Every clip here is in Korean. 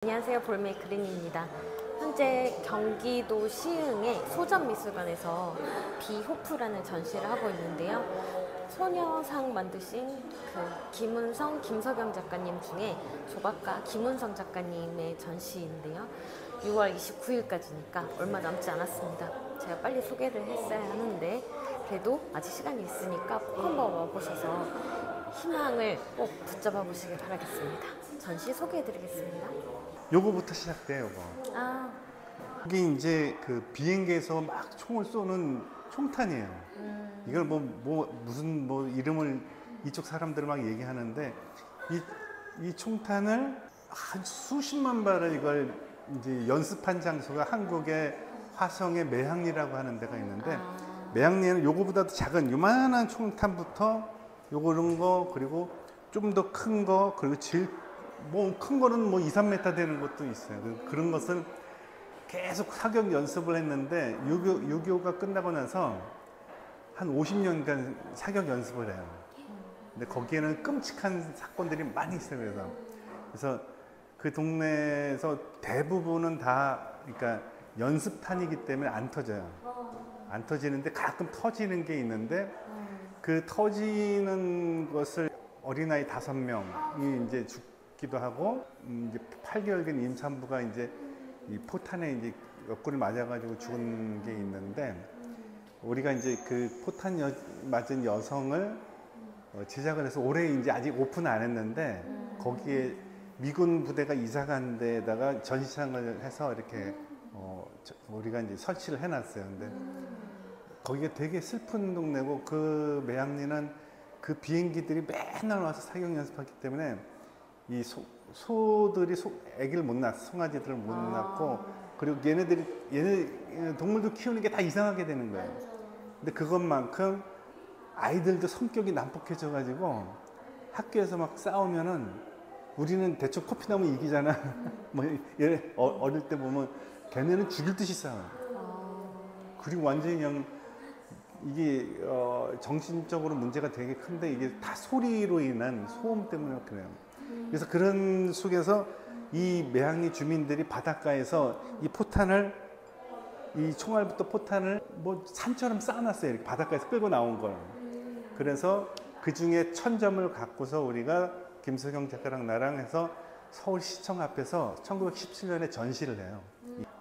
안녕하세요, 볼메이크린입니다. 현재 경기도 시흥의 소전미술관에서 비호프라는 전시를 하고 있는데요. 소녀상 만드신 김은성, 김석영 작가님 중에 조각가 김은성 작가님의 전시인데요. 6월 29일까지니까 얼마 남지 않았습니다. 제가 빨리 소개를 했어야 하는데 그래도 아직 시간이 있으니까 꼭 한번 와보셔서 희망을 꼭 붙잡아 보시길 바라겠습니다. 전시 소개해드리겠습니다. 요거부터 시작돼요, 요거. 이게 이제 그 비행기에서 막 총을 쏘는 총탄이에요. 이걸 무슨 이름을 이쪽 사람들 막 얘기하는데 이 총탄을 한 수십만 발을 이걸 이제 연습한 장소가 한국의 화성의 매항리라고 하는 데가 있는데 매항리는 요거보다도 작은 요만한 총탄부터 요런 거 그리고 좀 더 큰 거 그리고 제일 큰 거는 2, 3m 되는 것도 있어요. 그런 것을 계속 사격 연습을 했는데 6.25가 끝나고 나서 한 50년간 사격 연습을 해요. 근데 거기에는 끔찍한 사건들이 많이 있어요. 그래서 그 동네에서 대부분은 다 그러니까 연습탄이기 때문에 안 터져요. 안 터지는데 가끔 터지는 게 있는데 그 터지는 것을 어린아이 5명이 이제 기도 하고 이제 8개월 된 임산부가 이제 이 포탄에 이제 옆구리 맞아가지고 죽은 게 있는데 우리가 이제 그 포탄 맞은 여성을 제작을 해서 올해 이제 아직 오픈 안 했는데 거기에 미군 부대가 이사 간 데다가 전시장을 해서 이렇게 우리가 이제 설치를 해놨어요. 근데 거기가 되게 슬픈 동네고 그 매항리는 그 비행기들이 맨날 와서 사격 연습하기 때문에 이 소들이 아기를 못 낳았어. 송아지들을 못 낳고 그리고 얘네 동물도 키우는 게 다 이상하게 되는 거예요. 근데 그것만큼 아이들도 성격이 난폭해져 가지고 학교에서 막 싸우면은 우리는 대충 코피 나면 이기잖아. 어릴 때 보면 걔네는 죽일 듯이 싸워요. 그리고 완전히 그냥 이게 정신적으로 문제가 되게 큰데 이게 다 소리로 인한 소음 때문에 그래요. 그래서 그런 속에서 이 매항리 주민들이 바닷가에서 이 포탄을 이 총알부터 포탄을 산처럼 쌓아놨어요. 이렇게 바닷가에서 끌고 나온 걸. 그래서 그 중에 1000점을 갖고서 우리가 김석영 작가랑 나랑 해서 서울시청 앞에서 1917년에 전시를 해요.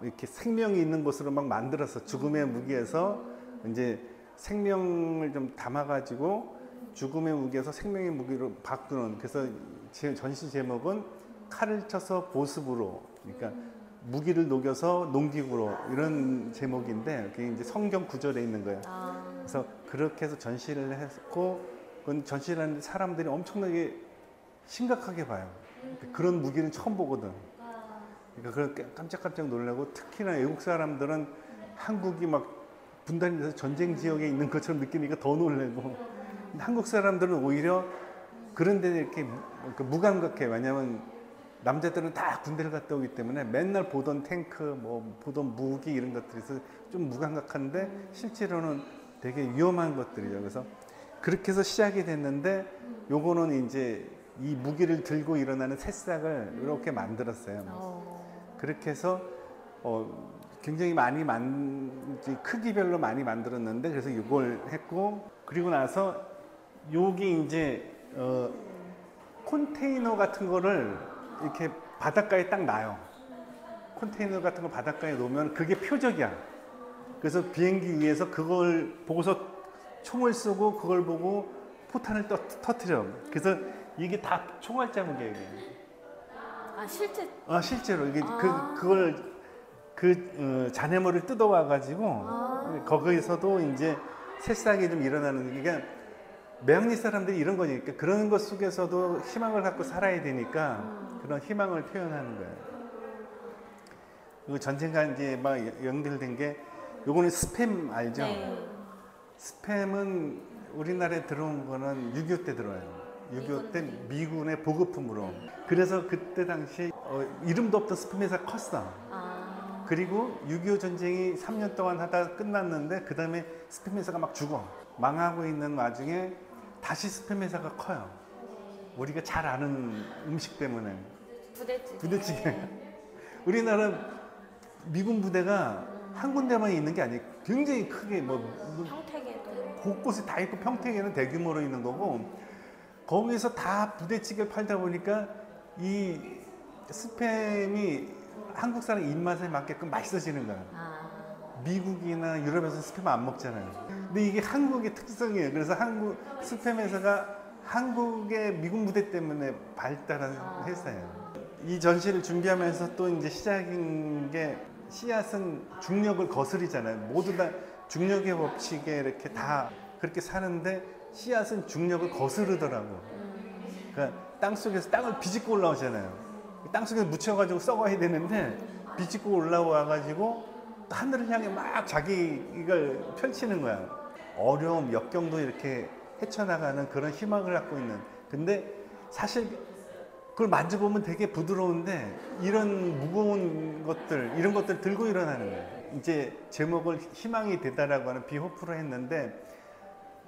이렇게 생명이 있는 곳으로 막 만들어서 죽음의 무기에서 이제 생명을 좀 담아가지고 죽음의 무기에서 생명의 무기로 바꾸는 그래서 전시 제목은 칼을 쳐서 보습으로 그러니까 무기를 녹여서 농기구로 이런 제목인데 그게 이제 성경 구절에 있는 거예요. 그래서 그렇게 해서 전시를 했고 그건 전시를 하는데 사람들이 엄청나게 심각하게 봐요. 그런 무기는 처음 보거든. 그러니까 그걸 깜짝깜짝 놀라고 특히나 외국 사람들은 한국이 막 분단이 돼서 전쟁 지역에 있는 것처럼 느끼니까 더 놀래고 한국 사람들은 오히려 그런 데 이렇게 무감각해. 왜냐면 남자들은 다 군대를 갔다 오기 때문에 맨날 보던 탱크, 보던 무기 이런 것들이 있어서 좀 무감각한데 실제로는 되게 위험한 것들이죠. 그래서 그렇게 해서 시작이 됐는데 요거는 이제 이 무기를 들고 일어나는 새싹을 이렇게 만들었어요. 그렇게 해서 굉장히 많이 크기별로 많이 만들었는데 그래서 이걸 했고 그리고 나서 여기 이제 컨테이너 같은 거를 이렇게 바닷가에 딱 놔요. 컨테이너 같은 거 바닷가에 놓으면 그게 표적이야. 그래서 비행기 위에서 그걸 보고서 총을 쏘고 그걸 보고 포탄을 터뜨려. 그래서 이게 다 총알 자국이에요. 실제로 이게 그걸 잔해물을 뜯어와 가지고 거기에서도 이제 새싹이 좀 일어나는 그러니까 매항리 사람들이 이런 거니까 그런 것 속에서도 희망을 갖고 살아야 되니까 그런 희망을 표현하는 거예요. 그리고 전쟁과 이제 막 연결된 게 요거는 스팸 알죠? 네. 스팸은 우리나라에 들어온 거는 6.25 때 들어와요. 6.25 때 미군의 보급품으로. 그래서 그때 당시 이름도 없던 스팸 회사가 컸어. 그리고 6.25 전쟁이 3년 동안 하다 끝났는데 그 다음에 스팸 회사가 막 죽어. 망하고 있는 와중에 다시 스팸 회사가 커요. 우리가 잘 아는 음식 때문에. 부대찌개. 부대찌개. 우리나라 미군 부대가 한 군데만 있는 게 아니에요. 굉장히 크게 평택에도 곳곳에 다 있고 평택에는 대규모로 있는 거고 거기서 다 부대찌개를 팔다 보니까 이 스팸이 한국 사람 입맛에 맞게끔 맛있어지는 거야. 미국이나 유럽에서 스팸 안 먹잖아요. 근데 이게 한국의 특성이에요. 그래서 한국 스팸 회사가 한국의 미군 부대 때문에 발달한 회사예요. 이 전시를 준비하면서 또 이제 시작인 게 씨앗은 중력을 거스르잖아요. 모두 다 중력의 법칙에 이렇게 다 그렇게 사는데 씨앗은 중력을 거스르더라고. 그러니까 땅속에서 땅을 비집고 올라오잖아요. 땅속에서 묻혀가지고 썩어야 되는데 비집고 올라와가지고 하늘을 향해 막 자기 이걸 펼치는 거야. 어려움, 역경도 이렇게 헤쳐나가는 그런 희망을 갖고 있는. 근데 사실 그걸 만져보면 되게 부드러운데 이런 무거운 것들, 이런 것들 들고 일어나는 거예요. 이제 제목을 희망이 되다라고 하는 비호프로 했는데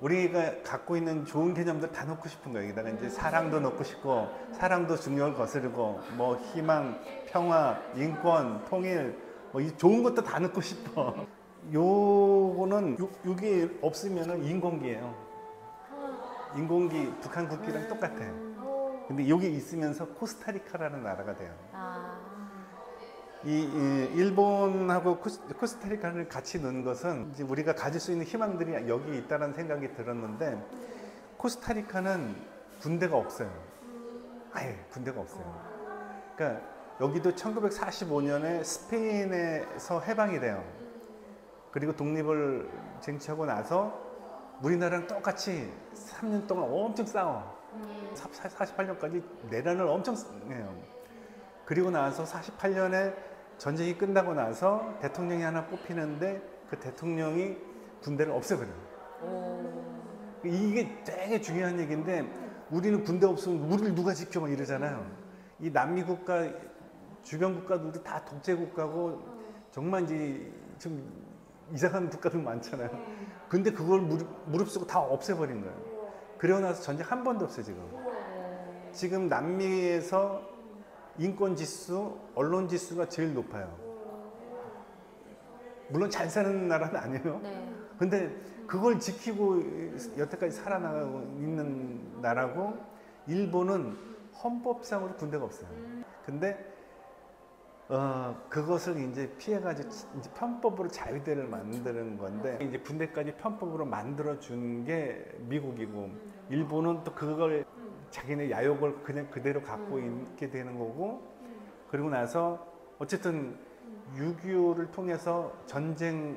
우리가 갖고 있는 좋은 개념들 다 넣고 싶은 거예요. 여기다가 이제 사랑도 넣고 싶고, 사랑도 중력을 거스르고, 뭐 희망, 평화, 인권, 통일, 뭐 이 좋은 것도 다 넣고 싶어. 요거는 이게 없으면은 인공기예요. 인공기 북한 국기랑 똑같아요. 근데 여기 있으면서 코스타리카라는 나라가 돼요. 이 일본하고 코스타리카를 같이 넣은 것은 이제 우리가 가질 수 있는 희망들이 여기 있다는 생각이 들었는데 코스타리카는 군대가 없어요. 아예 군대가 없어요. 그러니까 여기도 1945년에 스페인에서 해방이 돼요. 그리고 독립을 쟁취하고 나서 우리나라랑 똑같이 3년 동안 엄청 싸워. 48년까지 내란을 엄청 해요. 그리고 나서 48년에 전쟁이 끝나고 나서 대통령이 하나 뽑히는데 그 대통령이 군대를 없애버려요. 이게 되게 중요한 얘기인데 우리는 군대 없으면 우리를 누가 지켜 막 이러잖아요. 이 남미 국가 주변 국가들도 다 독재 국가고 정말 이제 좀 이상한 국가들 많잖아요. 근데 그걸 무릅쓰고 다 없애버린 거예요. 그러고 나서 전쟁 한 번도 없어요 지금. 지금 남미에서 인권 지수, 언론 지수가 제일 높아요. 물론 잘 사는 나라는 아니에요. 근데 그걸 지키고 여태까지 살아나가고 있는 나라고 일본은 헌법상으로 군대가 없어요. 근데 그것을 이제 피해가지고 이제 편법으로 자위대를 만드는 건데 이제 군대까지 편법으로 만들어 준 게 미국이고 일본은 또 그걸 자기네 야욕을 그냥 그대로 갖고 있게 되는 거고 그리고 나서 어쨌든 6.25를 통해서 전쟁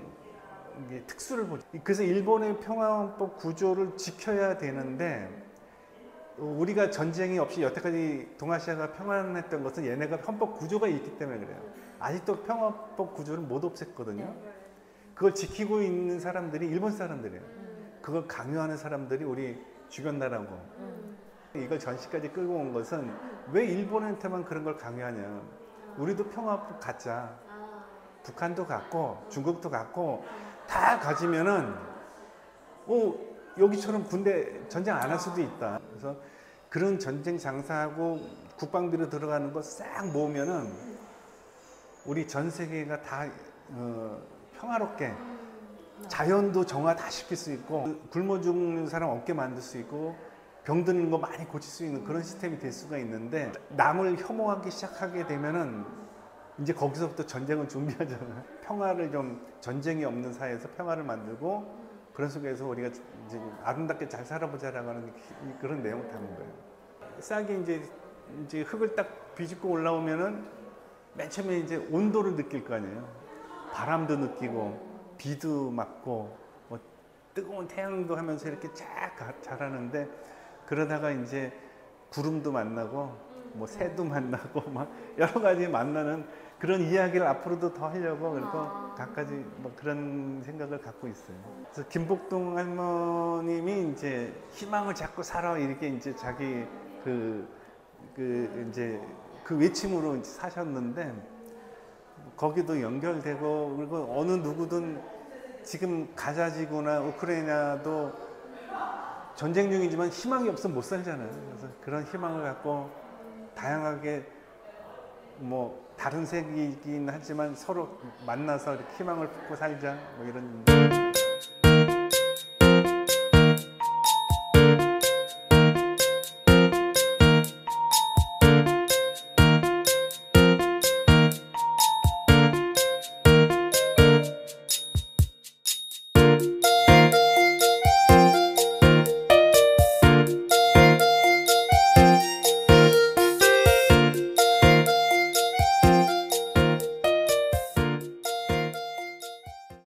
특수를 보죠. 그래서 일본의 평화헌법 구조를 지켜야 되는데 우리가 전쟁이 없이 여태까지 동아시아가 평안했던 것은 얘네가 헌법 구조가 있기 때문에 그래요. 아직도 평화헌법 구조를 못 없앴거든요. 그걸 지키고 있는 사람들이 일본 사람들이에요. 그걸 강요하는 사람들이 우리 주변 나라고. 이걸 전시까지 끌고 온 것은 왜 일본한테만 그런 걸 강요하냐. 우리도 평화헌법 갖자. 북한도 갖고 중국도 갖고 다 가지면은 여기처럼 군대 전쟁 안 할 수도 있다. 그래서 그런 전쟁 장사하고 국방비로 들어가는 거 싹 모으면은 우리 전 세계가 다 평화롭게 자연도 정화 다 시킬 수 있고 굶어 죽는 사람 없게 만들 수 있고 병드는 거 많이 고칠 수 있는 그런 시스템이 될 수가 있는데 남을 혐오하기 시작하게 되면은 이제 거기서부터 전쟁을 준비하잖아요. 평화를 좀 전쟁이 없는 사회에서 평화를 만들고 그런 속에서 우리가 이제 아름답게 잘 살아보자라고 하는 그런 내용을 담은 거예요. 싹이 이제 흙을 딱 비집고 올라오면은 맨 처음에 이제 온도를 느낄 거 아니에요. 바람도 느끼고 비도 맞고 뭐 뜨거운 태양도 하면서 이렇게 쫙 자라는데 그러다가 이제 구름도 만나고 뭐 새도 만나고 막 여러 가지 만나는 그런 이야기를 앞으로도 더 하려고 그래서 각가지 뭐 그런 생각을 갖고 있어요. 그래서 김복동 할머님이 이제 희망을 잡고 살아 이렇게 이제 자기 이제 그 외침으로 이제 사셨는데 거기도 연결되고 그리고 어느 누구든 지금 가자지구나 우크라이나도 전쟁 중이지만 희망이 없으면 못 살잖아요. 그래서 그런 희망을 갖고 다양하게 뭐 다른 색이긴 하지만 서로 만나서 이렇게 희망을 품고 살자 뭐 이런.